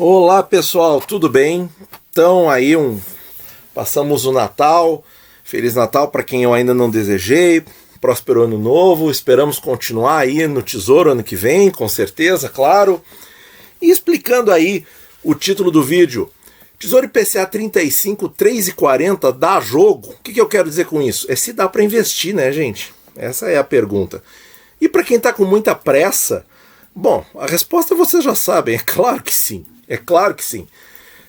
Olá pessoal, tudo bem? Então aí passamos o Natal, Feliz Natal para quem eu ainda não desejei, próspero ano novo, esperamos continuar aí no Tesouro ano que vem, com certeza, claro. E explicando aí o título do vídeo, Tesouro IPCA 35, 3,40 dá jogo? O que eu quero dizer com isso? É se dá para investir, né, gente? Essa é a pergunta. E para quem está com muita pressa, bom, a resposta vocês já sabem, é claro que sim. É claro que sim.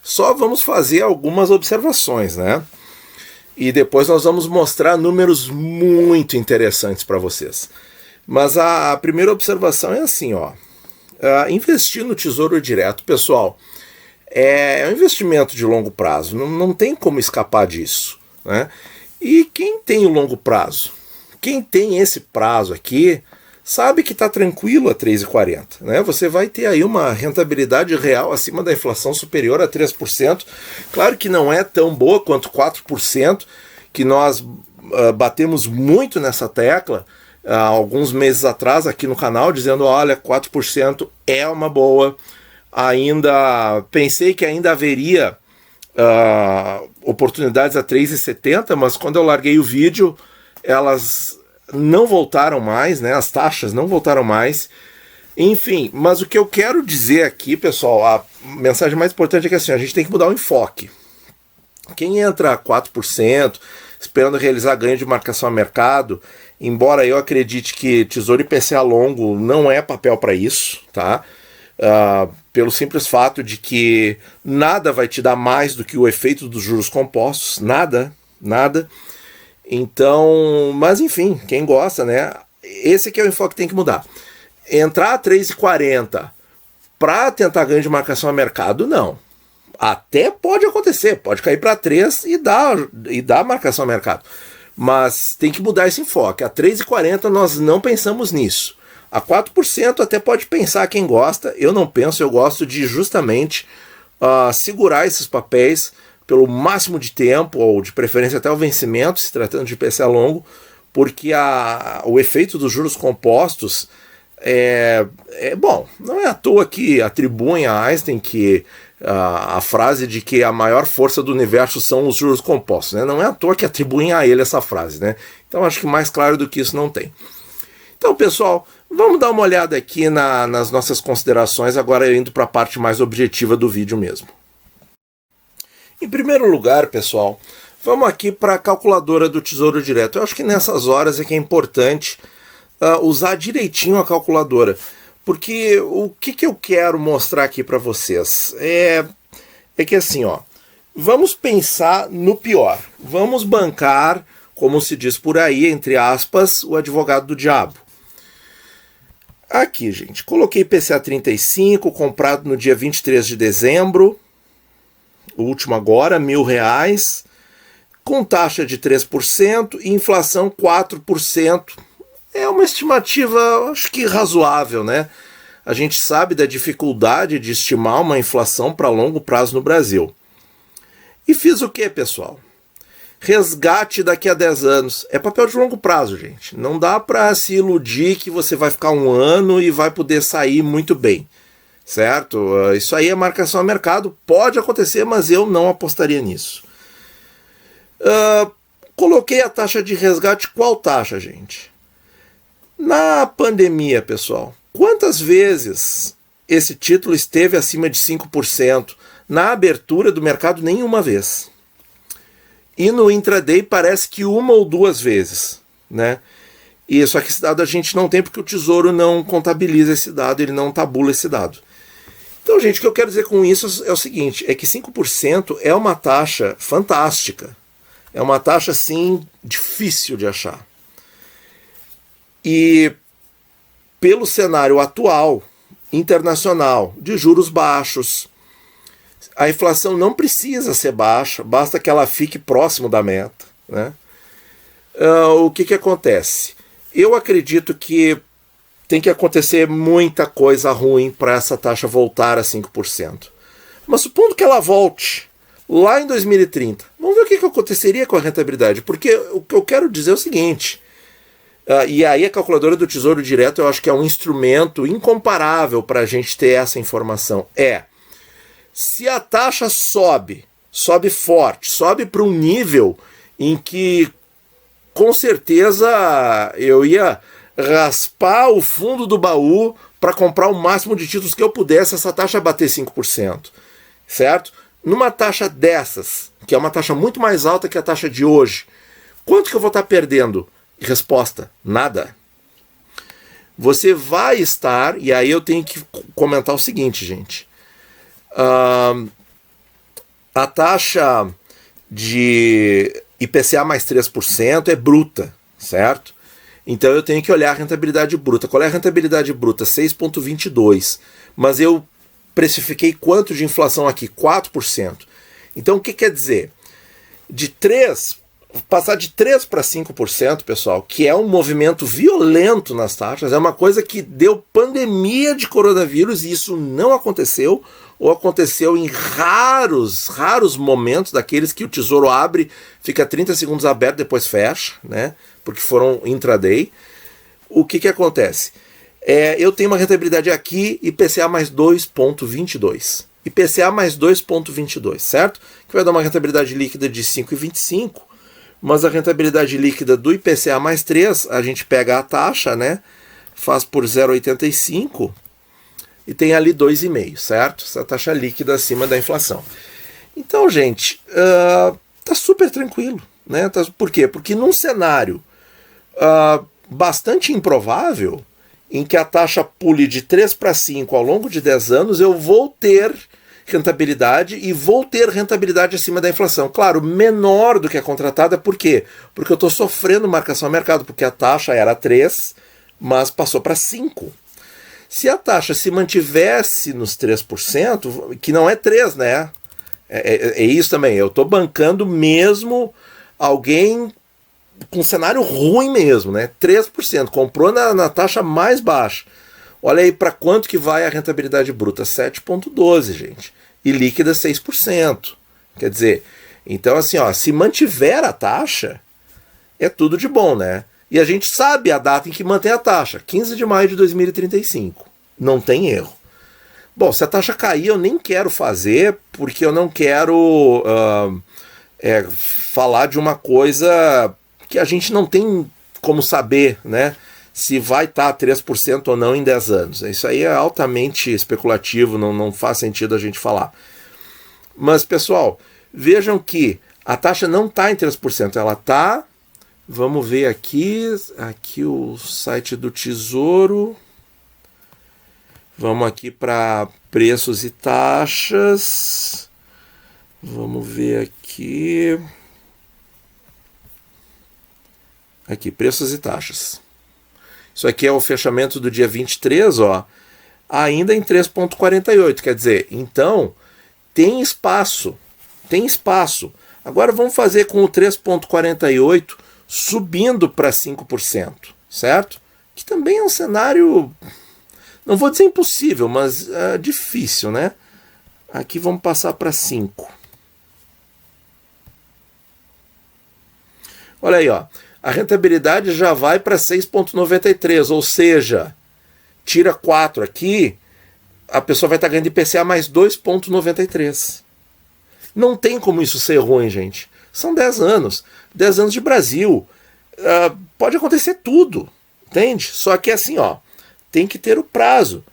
Só vamos fazer algumas observações, né? E depois nós vamos mostrar números muito interessantes para vocês. Mas a primeira observação é assim, ó. Investir no Tesouro Direto, pessoal, é um investimento de longo prazo. Não tem como escapar disso, né? E quem tem o longo prazo? Quem tem esse prazo aqui sabe que está tranquilo a 3,40, né? Você vai ter aí uma rentabilidade real acima da inflação superior a 3%. Claro que não é tão boa quanto 4%, que nós batemos muito nessa tecla há alguns meses atrás aqui no canal, dizendo, olha, 4% é uma boa. Ainda pensei que ainda haveria oportunidades a 3,70, mas quando eu larguei o vídeo, elas não voltaram mais, né? As taxas não voltaram mais. Enfim, mas o que eu quero dizer aqui, pessoal, a mensagem mais importante é que assim, a gente tem que mudar o enfoque. Quem entra a 4%, esperando realizar ganho de marcação a mercado, embora eu acredite que Tesouro IPCA longo não é papel para isso, tá? Pelo simples fato de que nada vai te dar mais do que o efeito dos juros compostos, nada. Então, mas enfim, quem gosta, né? Esse aqui é o enfoque que tem que mudar. Entrar a 3,40 para tentar ganho de marcação a mercado, não. Até pode acontecer, pode cair para 3 e dar marcação a mercado. Mas tem que mudar esse enfoque. A 3,40 nós não pensamos nisso. A 4% até pode pensar quem gosta. Eu não penso, eu gosto de justamente segurar esses papéis pelo máximo de tempo, ou de preferência até o vencimento, se tratando de IPCA longo, porque o efeito dos juros compostos bom, não é à toa que atribuem a Einstein que a frase de que a maior força do universo são os juros compostos, né? Não é à toa que atribuem a ele essa frase, né? Então acho que mais claro do que isso não tem. Então, pessoal, vamos dar uma olhada aqui nas nossas considerações, agora indo para a parte mais objetiva do vídeo mesmo. Em primeiro lugar, pessoal, vamos aqui para a calculadora do Tesouro Direto. Eu acho que nessas horas é que é importante usar direitinho a calculadora, porque o que eu quero mostrar aqui para vocês é que assim, ó, vamos pensar no pior, vamos bancar, como se diz por aí, entre aspas, o advogado do diabo. Aqui, gente, coloquei IPCA 35, comprado no dia 23 de dezembro, o último agora, R$1.000, com taxa de 3% e inflação 4%. É uma estimativa, acho que razoável, né? A gente sabe da dificuldade de estimar uma inflação para longo prazo no Brasil. E fiz o que, pessoal? Resgate daqui a 10 anos. É papel de longo prazo, gente. Não dá para se iludir que você vai ficar um ano e vai poder sair muito bem. Certo? Isso aí é marcação a mercado, pode acontecer, mas eu não apostaria nisso. Coloquei a taxa de resgate, qual taxa, gente? Na pandemia, pessoal, quantas vezes esse título esteve acima de 5%? Na abertura do mercado, nenhuma vez. E no intraday parece que uma ou duas vezes, né? E só que esse dado a gente não tem porque o Tesouro não contabiliza esse dado, ele não tabula esse dado. Então, gente, o que eu quero dizer com isso é o seguinte, é que 5% é uma taxa fantástica. É uma taxa, assim, difícil de achar. E pelo cenário atual, internacional, de juros baixos, a inflação não precisa ser baixa, basta que ela fique próximo da meta, né? O que acontece? Eu acredito que tem que acontecer muita coisa ruim para essa taxa voltar a 5%. Mas supondo que ela volte lá em 2030, vamos ver o que aconteceria com a rentabilidade. Porque o que eu quero dizer é o seguinte, e aí a calculadora do Tesouro Direto eu acho que é um instrumento incomparável para a gente ter essa informação. Se a taxa sobe forte, sobe para um nível em que com certeza eu ia raspar o fundo do baú para comprar o máximo de títulos que eu pudesse, essa taxa bater 5%, certo? Numa taxa dessas, que é uma taxa muito mais alta que a taxa de hoje, quanto que eu vou estar perdendo? Resposta: nada. Você vai estar, e aí eu tenho que comentar o seguinte, gente. A taxa de IPCA mais 3% é bruta, certo? Então eu tenho que olhar a rentabilidade bruta. Qual é a rentabilidade bruta? 6,22. Mas eu precifiquei quanto de inflação aqui? 4%. Então o que quer dizer? Passar de 3% para 5%, pessoal, que é um movimento violento nas taxas, é uma coisa que deu pandemia de coronavírus e isso não aconteceu, ou aconteceu em raros momentos, daqueles que o Tesouro abre, fica 30 segundos aberto, depois fecha, né? Porque foram intraday. O que acontece? Eu tenho uma rentabilidade aqui, IPCA mais 2,22. IPCA mais 2,22, certo? Que vai dar uma rentabilidade líquida de 5,25, mas a rentabilidade líquida do IPCA mais 3, a gente pega a taxa, né? Faz por 0,85 e tem ali 2,5, certo? Essa taxa líquida acima da inflação. Então, gente, tá super tranquilo, né? Por quê? Porque num cenário bastante improvável, em que a taxa pule de 3 para 5 ao longo de 10 anos, eu vou ter rentabilidade e vou ter rentabilidade acima da inflação. Claro, menor do que a contratada, por quê? Porque eu estou sofrendo marcação a mercado, porque a taxa era 3, mas passou para 5. Se a taxa se mantivesse nos 3%, que não é 3, né? É isso também, eu estou bancando mesmo alguém com um cenário ruim mesmo, né? 3%, comprou na taxa mais baixa. Olha aí para quanto que vai a rentabilidade bruta, 7,12, gente. E líquida 6%. Quer dizer, então assim, ó, se mantiver a taxa, é tudo de bom, né? E a gente sabe a data em que mantém a taxa, 15 de maio de 2035. Não tem erro. Bom, se a taxa cair, eu nem quero fazer, porque eu não quero falar de uma coisa que a gente não tem como saber, né? Se vai estar 3% ou não em 10 anos. Isso aí é altamente especulativo, não faz sentido a gente falar. Mas, pessoal, vejam que a taxa não está em 3%, ela está... Vamos ver aqui o site do Tesouro. Vamos aqui para preços e taxas. Vamos ver aqui. Aqui, preços e taxas. Isso aqui é o fechamento do dia 23, ó, ainda em 3,48. Quer dizer, então, tem espaço. Agora vamos fazer com o 3,48 subindo para 5%, certo? Que também é um cenário, não vou dizer impossível, mas difícil, né? Aqui vamos passar para 5. Olha aí, ó. A rentabilidade já vai para 6,93, ou seja, tira 4 aqui, a pessoa vai estar ganhando IPCA mais 2,93. Não tem como isso ser ruim, gente. São 10 anos. 10 anos de Brasil. Pode acontecer tudo, entende? Só que assim, ó, tem que ter o prazo.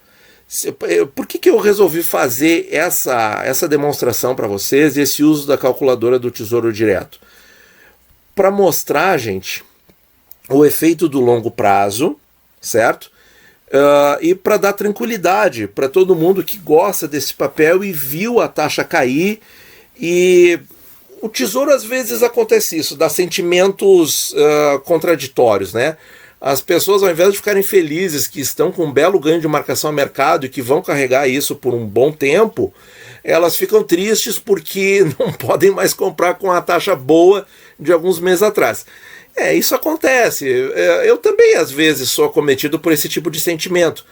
Por que eu resolvi fazer essa demonstração para vocês e esse uso da calculadora do Tesouro Direto? Para mostrar, gente, o efeito do longo prazo, certo? E para dar tranquilidade para todo mundo que gosta desse papel e viu a taxa cair. E o Tesouro, às vezes, acontece isso, dá sentimentos contraditórios, né? As pessoas, ao invés de ficarem felizes que estão com um belo ganho de marcação a mercado e que vão carregar isso por um bom tempo, elas ficam tristes porque não podem mais comprar com a taxa boa de alguns meses atrás. Isso acontece. Eu também, às vezes, sou acometido por esse tipo de sentimento.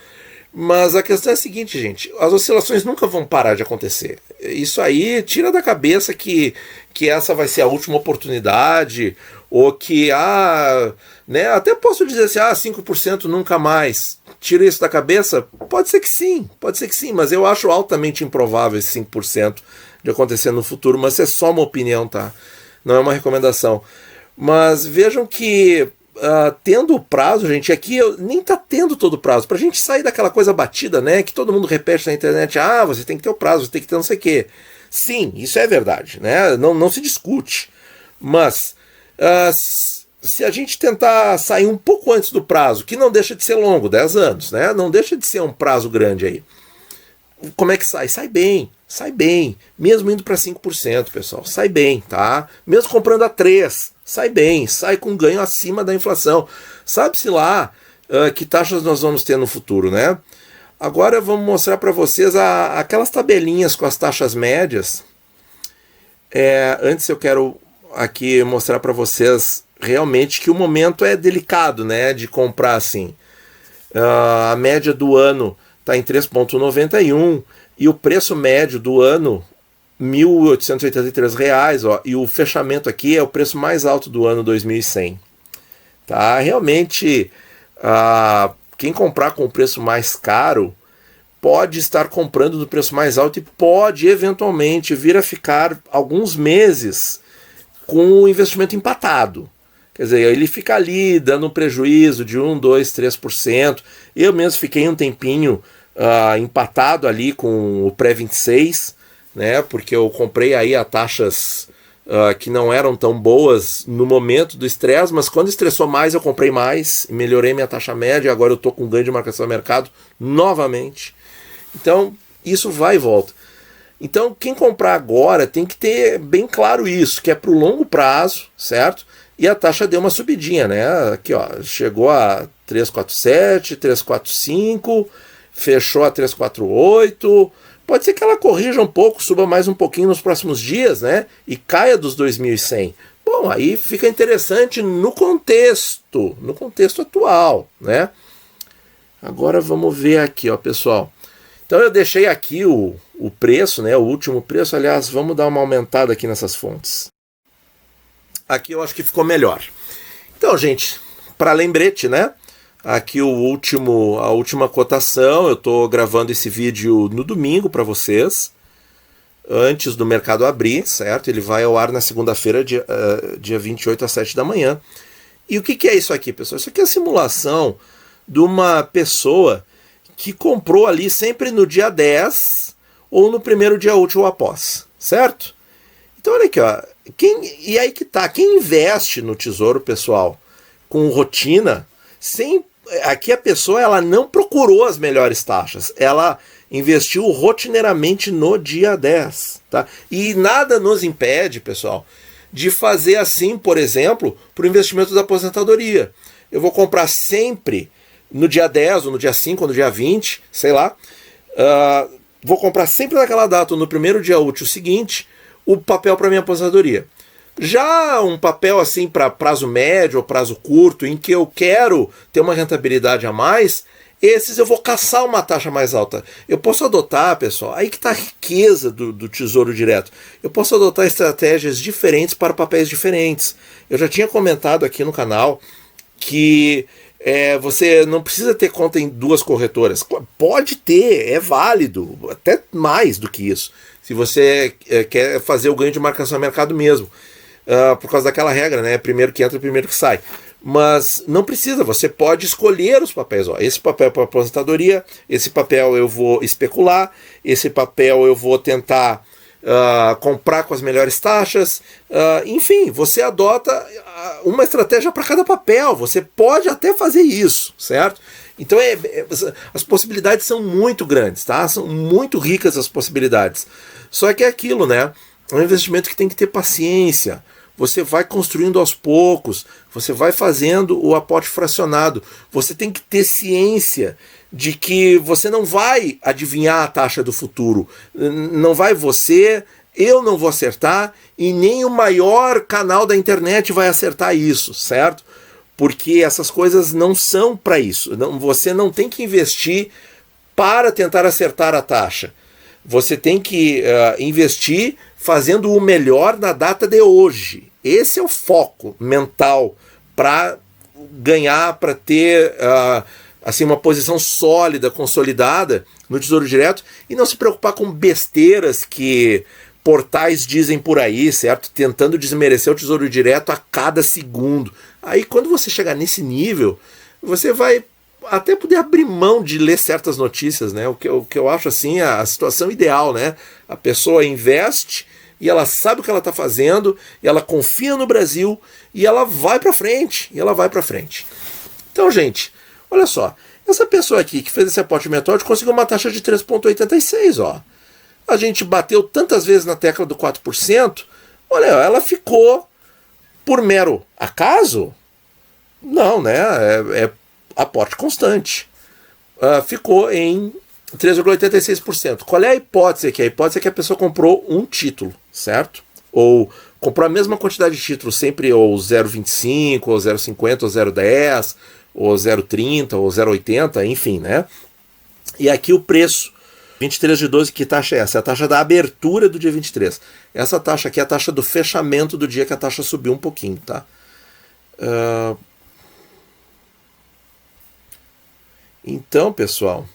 Mas a questão é a seguinte, gente, as oscilações nunca vão parar de acontecer. Isso aí tira da cabeça que essa vai ser a última oportunidade, ou que, né, até posso dizer assim, 5% nunca mais. tira isso da cabeça? Pode ser que sim, mas eu acho altamente improvável esse 5% de acontecer no futuro, mas é só uma opinião, tá? Não é uma recomendação. Mas vejam que tendo o prazo, gente, aqui nem tá tendo todo o prazo, pra gente sair daquela coisa batida, né, que todo mundo repete na internet, você tem que ter o prazo, você tem que ter não sei o quê. Sim, isso é verdade, né, não se discute, mas se a gente tentar sair um pouco antes do prazo, que não deixa de ser longo, 10 anos, né, não deixa de ser um prazo grande aí, como é que sai? Sai bem, mesmo indo para 5%, pessoal, sai bem, tá? Mesmo comprando a 3%, sai bem, sai com ganho acima da inflação. Sabe-se lá que taxas nós vamos ter no futuro, né? Agora vamos mostrar para vocês aquelas tabelinhas com as taxas médias. Antes eu quero aqui mostrar para vocês realmente que o momento é delicado, né, de comprar assim. A média do ano está em 3,91 e o preço médio do ano R$ 1.883, ó, e o fechamento aqui é o preço mais alto do ano 2100. Tá? Realmente, quem comprar com o preço mais caro pode estar comprando no preço mais alto e pode eventualmente vir a ficar alguns meses com o investimento empatado. Quer dizer, ele fica ali dando um prejuízo de 1, 2, 3%. Eu mesmo fiquei um tempinho empatado ali com o pré-26, né, porque eu comprei aí a taxas que não eram tão boas no momento do estresse, mas quando estressou mais eu comprei mais, melhorei minha taxa média, agora eu estou com ganho de marcação a mercado novamente. Então, isso vai e volta. Então, quem comprar agora tem que ter bem claro isso, que é para o longo prazo, certo? E a taxa deu uma subidinha, né? Aqui, ó, chegou a 347, 345, fechou a 348. Pode ser que ela corrija um pouco, suba mais um pouquinho nos próximos dias, né? E caia dos 2.100. Bom, aí fica interessante no contexto atual, né? Agora vamos ver aqui, ó, pessoal. Então eu deixei aqui o preço, né? O último preço. Aliás, vamos dar uma aumentada aqui nessas fontes. Aqui eu acho que ficou melhor. Então, gente, para lembrete, né? Aqui a última cotação, eu estou gravando esse vídeo no domingo para vocês, antes do mercado abrir, certo? Ele vai ao ar na segunda-feira, dia 28 às 7 da manhã. E o que é isso aqui, pessoal? Isso aqui é a simulação de uma pessoa que comprou ali sempre no dia 10 ou no primeiro dia útil após, certo? Então olha aqui, ó, e aí que tá, quem investe no Tesouro, pessoal, com rotina, aqui a pessoa ela não procurou as melhores taxas, ela investiu rotineiramente no dia 10. Tá? E nada nos impede, pessoal, de fazer assim, por exemplo, para o investimento da aposentadoria. Eu vou comprar sempre no dia 10, ou no dia 5, ou no dia 20, sei lá, vou comprar sempre naquela data, ou no primeiro dia útil seguinte, o papel para minha aposentadoria. Já um papel assim para prazo médio ou prazo curto, em que eu quero ter uma rentabilidade a mais, esses eu vou caçar uma taxa mais alta. Eu posso adotar, pessoal, aí que está a riqueza do Tesouro Direto. Eu posso adotar estratégias diferentes para papéis diferentes. Eu já tinha comentado aqui no canal que você não precisa ter conta em 2 corretoras. Pode ter, é válido, até mais do que isso. Se você quer fazer o ganho de marcação a mercado mesmo. Por causa daquela regra, né? Primeiro que entra, primeiro que sai. Mas não precisa, você pode escolher os papéis. Ó, esse papel é para aposentadoria, esse papel eu vou especular, esse papel eu vou tentar comprar com as melhores taxas. Enfim, você adota uma estratégia para cada papel. Você pode até fazer isso, certo? Então as possibilidades são muito grandes, tá? São muito ricas as possibilidades. Só que é aquilo, né? É um investimento que tem que ter paciência. Você vai construindo aos poucos, você vai fazendo o aporte fracionado. Você tem que ter ciência de que você não vai adivinhar a taxa do futuro. Não vai você, eu não vou acertar, e nem o maior canal da internet vai acertar isso, certo? Porque essas coisas não são para isso. Você não tem que investir para tentar acertar a taxa. Você tem que investir fazendo o melhor na data de hoje. Esse é o foco mental para ganhar, para ter assim, uma posição sólida, consolidada no Tesouro Direto e não se preocupar com besteiras que portais dizem por aí, certo? Tentando desmerecer o Tesouro Direto a cada segundo. Aí quando você chegar nesse nível, você vai até poder abrir mão de ler certas notícias, né? O que eu acho assim a situação ideal, né? A pessoa investe e ela sabe o que ela está fazendo, e ela confia no Brasil e ela vai para frente, Então, gente, olha só, essa pessoa aqui que fez esse aporte metódico conseguiu uma taxa de 3,86, ó. A gente bateu tantas vezes na tecla do 4%, olha, ela ficou por mero acaso? Não, né? É aporte constante. Ficou em 3,86%. Qual é a hipótese aqui? A hipótese é que a pessoa comprou um título, certo? Ou comprou a mesma quantidade de títulos, sempre ou 0,25, ou 0,50, ou 0,10, ou 0,30, ou 0,80, enfim, né? E aqui o preço, 23 de 12, que taxa é essa? É a taxa da abertura do dia 23. Essa taxa aqui é a taxa do fechamento do dia, que a taxa subiu um pouquinho, tá? Então, pessoal,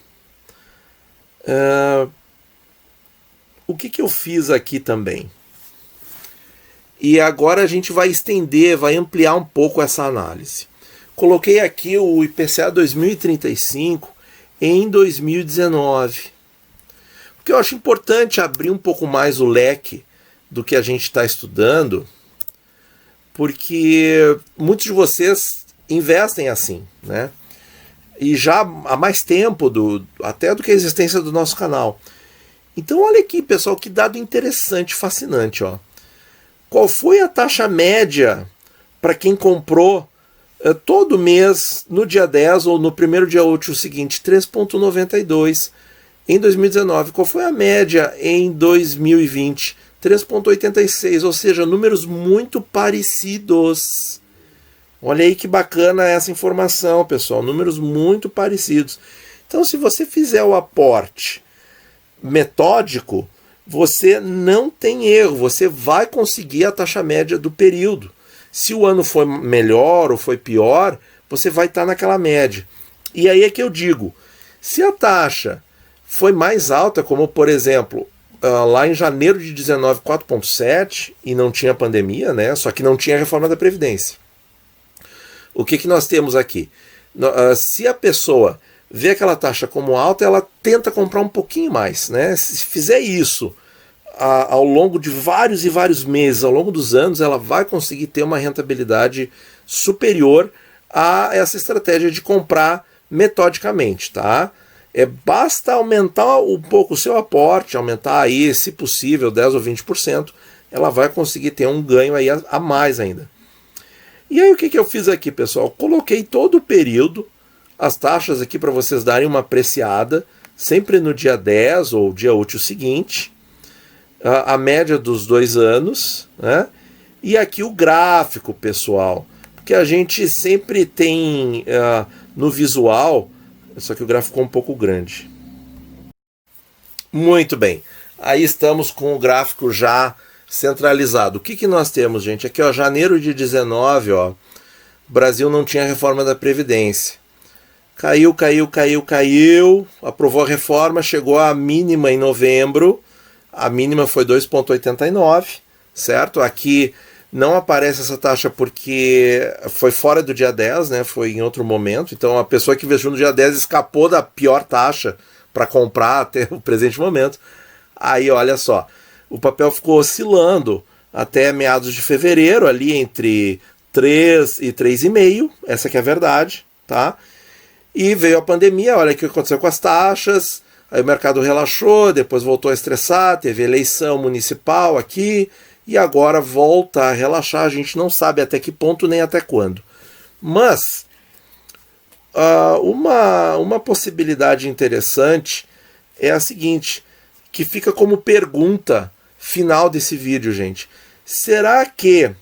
o que eu fiz aqui também? E agora a gente vai estender, vai ampliar um pouco essa análise. Coloquei aqui o IPCA 2035 em 2019. Porque eu acho importante abrir um pouco mais o leque do que a gente está estudando, porque muitos de vocês investem assim, né? E já há mais tempo, até do que a existência do nosso canal. Então olha aqui, pessoal, que dado interessante, fascinante, ó. Qual foi a taxa média para quem comprou todo mês no dia 10 ou no primeiro dia útil seguinte? 3,92 em 2019. Qual foi a média em 2020? 3,86, ou seja, números muito parecidos. Olha aí que bacana essa informação, pessoal. Números muito parecidos. Então, se você fizer o aporte metódico, você não tem erro. Você vai conseguir a taxa média do período. Se o ano foi melhor ou foi pior, você vai estar naquela média. E aí é que eu digo, se a taxa foi mais alta, como por exemplo, lá em janeiro de 19, 4,7, e não tinha pandemia, né? Só que não tinha reforma da Previdência. O que nós temos aqui? Se a pessoa vê aquela taxa como alta, ela tenta comprar um pouquinho mais, né? Se fizer isso ao longo de vários e vários meses, ao longo dos anos, ela vai conseguir ter uma rentabilidade superior a essa estratégia de comprar metodicamente, tá? Basta aumentar um pouco o seu aporte, aumentar aí, se possível, 10 ou 20%, ela vai conseguir ter um ganho aí a mais ainda. E aí o que eu fiz aqui, pessoal? Coloquei todo o período, as taxas aqui para vocês darem uma apreciada, sempre no dia 10 ou dia útil seguinte, a média dos 2 anos, né? E aqui o gráfico, pessoal, porque a gente sempre tem no visual, só que o gráfico ficou um pouco grande. Muito bem, aí estamos com o gráfico já centralizado. O que nós temos, gente? Aqui, ó, janeiro de 19, ó, o Brasil não tinha reforma da Previdência. Caiu, aprovou a reforma, chegou à mínima em novembro, a mínima foi 2,89, certo? Aqui não aparece essa taxa porque foi fora do dia 10, né? Foi em outro momento, então a pessoa que investiu no dia 10 escapou da pior taxa para comprar até o presente momento. Aí, olha só, o papel ficou oscilando até meados de fevereiro, ali entre 3 e 3,5, essa que é a verdade, tá? E veio a pandemia, olha o que aconteceu com as taxas, aí o mercado relaxou, depois voltou a estressar, teve eleição municipal aqui, e agora volta a relaxar, a gente não sabe até que ponto nem até quando. Mas uma possibilidade interessante é a seguinte, que fica como pergunta final desse vídeo, gente. Será que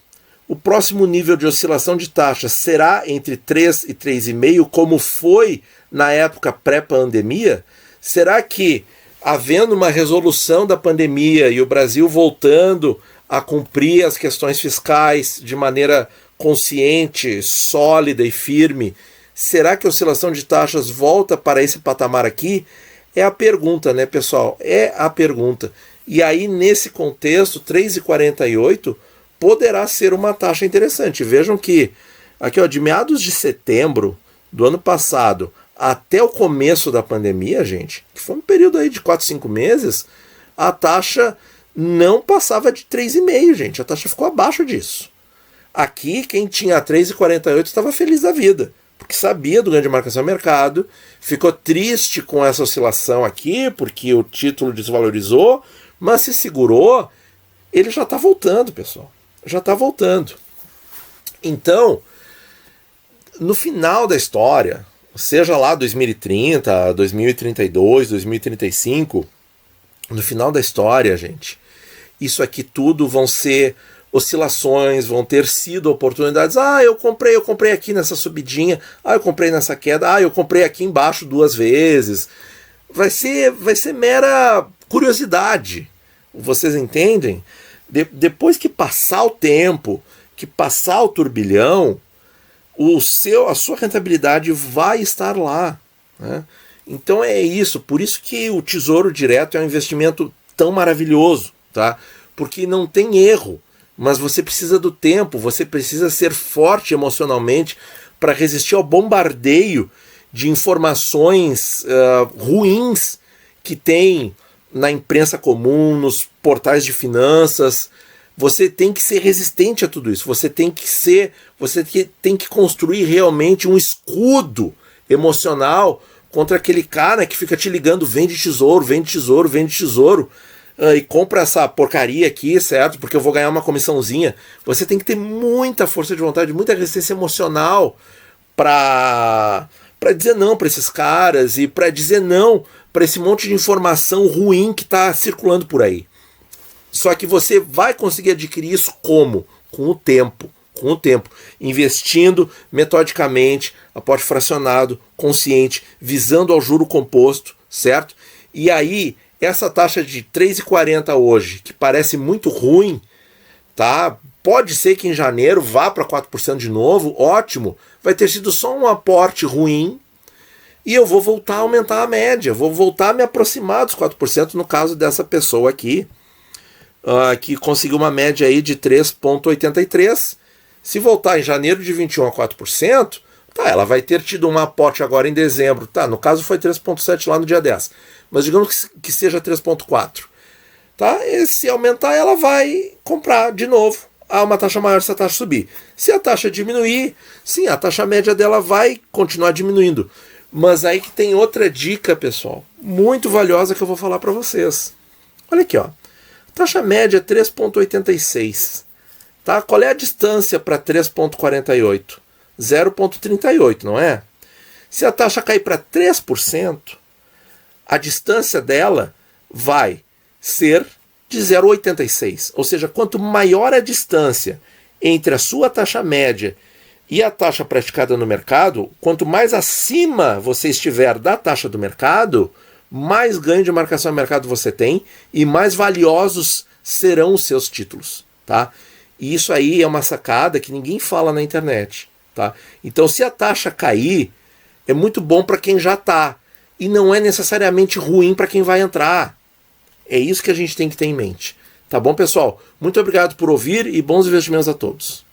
o próximo nível de oscilação de taxa será entre 3 e 3,5, como foi na época pré-pandemia? Será que, havendo uma resolução da pandemia e o Brasil voltando a cumprir as questões fiscais de maneira consciente, sólida e firme, Será que a oscilação de taxas volta para esse patamar aqui? É a pergunta, né, pessoal? É a pergunta. E aí, nesse contexto, 3,48 poderá ser uma taxa interessante. Vejam que aqui, ó, de meados de setembro do ano passado até o começo da pandemia, gente, que foi um período aí de 4, 5 meses, a taxa não passava de 3,5, gente. A taxa ficou abaixo disso. Aqui, quem tinha 3,48 estava feliz da vida, porque sabia do ganho de marcação a mercado, ficou triste com essa oscilação aqui, porque o título desvalorizou, mas se segurou, ele já está voltando, pessoal. Já está voltando. Então, no final da história, seja lá 2030, 2032, 2035, no final da história, gente, isso aqui tudo vão ser oscilações, vão ter sido oportunidades. Ah, eu comprei aqui nessa subidinha. Ah, eu comprei nessa queda. Ah, eu comprei aqui embaixo 2 vezes. Vai ser a curiosidade. Vocês entendem? Depois que passar o tempo, que passar o turbilhão, a sua rentabilidade vai estar lá, né? Então é isso, por isso que o Tesouro Direto é um investimento tão maravilhoso, tá? Porque não tem erro, mas você precisa do tempo, você precisa ser forte emocionalmente para resistir ao bombardeio de informações ruins que tem na imprensa comum, nos portais de finanças. Você tem que ser resistente a tudo isso. Você tem que construir realmente um escudo emocional contra aquele cara que fica te ligando, vende tesouro, vende tesouro, vende tesouro, e compra essa porcaria aqui, certo? Porque eu vou ganhar uma comissãozinha. Você tem que ter muita força de vontade, muita resistência emocional para dizer não para esses caras e para dizer não para esse monte de informação ruim que está circulando por aí. Só que você vai conseguir adquirir isso como? Com o tempo. Com o tempo. Investindo metodicamente, aporte fracionado, consciente, visando ao juro composto, certo? E aí, essa taxa de 3,40 hoje, que parece muito ruim, tá? Pode ser que em janeiro vá para 4% de novo, ótimo. Vai ter sido só um aporte ruim e eu vou voltar a aumentar a média, vou voltar a me aproximar dos 4% no caso dessa pessoa aqui, que conseguiu uma média aí de 3,83. Se voltar em janeiro de 21 a 4%, tá, ela vai ter tido um aporte agora em dezembro. Tá, no caso foi 3,7 lá no dia 10. Mas digamos que seja 3,4. Tá? E se aumentar, ela vai comprar de novo a uma taxa maior se a taxa subir. Se a taxa diminuir, sim, a taxa média dela vai continuar diminuindo. Mas aí que tem outra dica, pessoal, muito valiosa que eu vou falar para vocês. Olha aqui, ó. Taxa média 3,86. Tá? Qual é a distância para 3,48? 0,38, não é? Se a taxa cair para 3%, a distância dela vai ser de 0,86. Ou seja, quanto maior a distância entre a sua taxa média e a taxa praticada no mercado, quanto mais acima você estiver da taxa do mercado, mais ganho de marcação a mercado você tem e mais valiosos serão os seus títulos, tá? E isso aí é uma sacada que ninguém fala na internet, tá? Então, se a taxa cair, é muito bom para quem já está e não é necessariamente ruim para quem vai entrar. É isso que a gente tem que ter em mente. Tá bom, pessoal? Muito obrigado por ouvir e bons investimentos a todos.